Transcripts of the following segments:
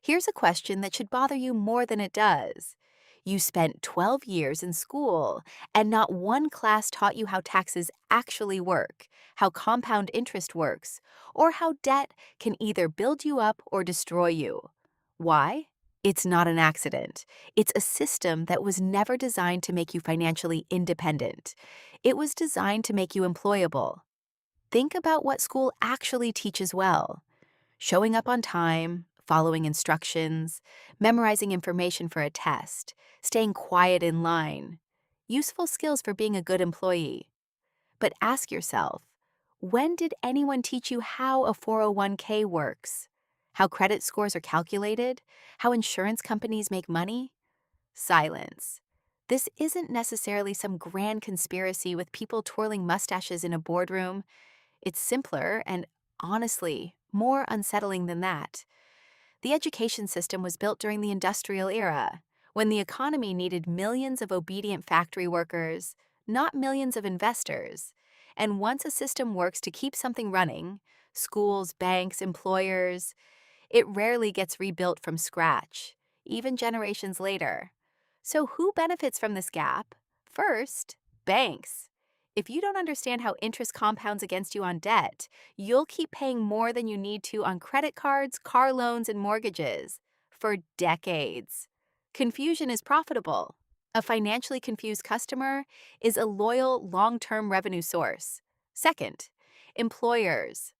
Here's a question that should bother you more than it does. You spent 12 years in school, and not one class taught you how taxes actually work, how compound interest works, or how debt can either build you up or destroy you. Why? It's not an accident. It's a system that was never designed to make you financially independent. It was designed to make you employable. Think about what school actually teaches well: showing up on time, following instructions, memorizing information for a test, staying quiet in line. Useful skills for being a good employee. But ask yourself, when did anyone teach you how a 401k works? How credit scores are calculated? How insurance companies make money? Silence. This isn't necessarily some grand conspiracy with people twirling mustaches in a boardroom. It's simpler and, honestly, more unsettling than that. The education system was built during the industrial era, when the economy needed millions of obedient factory workers, not millions of investors. And once a system works to keep something running, schools, banks, employers, it rarely gets rebuilt from scratch, even generations later. So who benefits from this gap? First, banks. If you don't understand how interest compounds against you on debt, you'll keep paying more than you need to on credit cards, car loans, and mortgages for decades. Confusion is profitable. A financially confused customer is a loyal, long-term revenue source. Second, employers.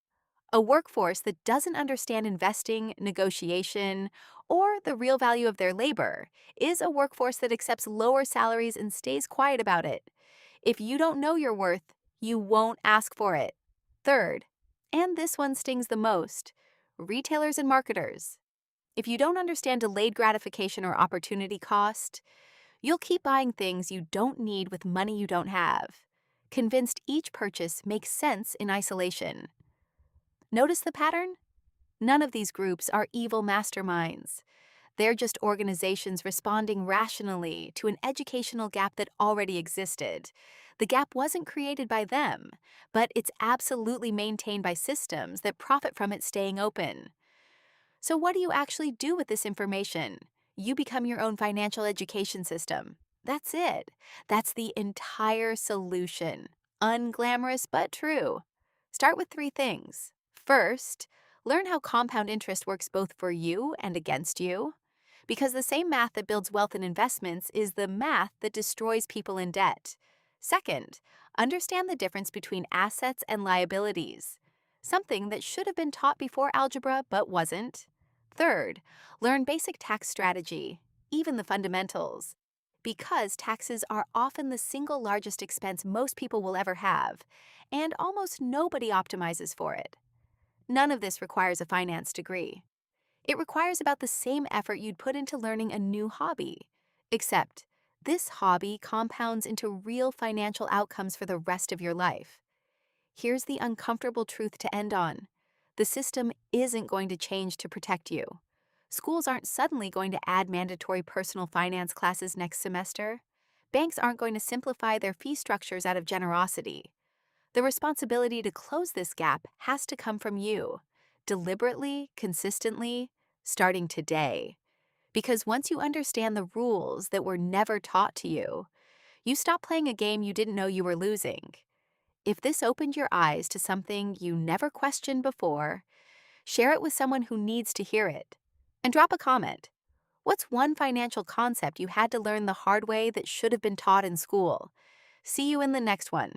A workforce that doesn't understand investing, negotiation, or the real value of their labor is a workforce that accepts lower salaries and stays quiet about it. If you don't know your worth, you won't ask for it. Third, and this one stings the most, retailers and marketers. If you don't understand delayed gratification or opportunity cost, you'll keep buying things you don't need with money you don't have, convinced each purchase makes sense in isolation. Notice the pattern? None of these groups are evil masterminds. They're just organizations responding rationally to an educational gap that already existed. The gap wasn't created by them, but it's absolutely maintained by systems that profit from it staying open. So what do you actually do with this information? You become your own financial education system. That's it. That's the entire solution. Unglamorous but true. Start with three things. First, learn how compound interest works both for you and against you. Because the same math that builds wealth in investments is the math that destroys people in debt. Second, understand the difference between assets and liabilities, something that should have been taught before algebra but wasn't. Third, learn basic tax strategy, even the fundamentals, because taxes are often the single largest expense most people will ever have, and almost nobody optimizes for it. None of this requires a finance degree. It requires about the same effort you'd put into learning a new hobby, except this hobby compounds into real financial outcomes for the rest of your life. Here's the uncomfortable truth to end on. The system isn't going to change to protect you. Schools aren't suddenly going to add mandatory personal finance classes next semester. Banks aren't going to simplify their fee structures out of generosity. The responsibility to close this gap has to come from you, deliberately, consistently, starting today. Because once you understand the rules that were never taught to you, you stop playing a game you didn't know you were losing. If this opened your eyes to something you never questioned before, share it with someone who needs to hear it. And drop a comment. What's one financial concept you had to learn the hard way that should have been taught in school? See you in the next one.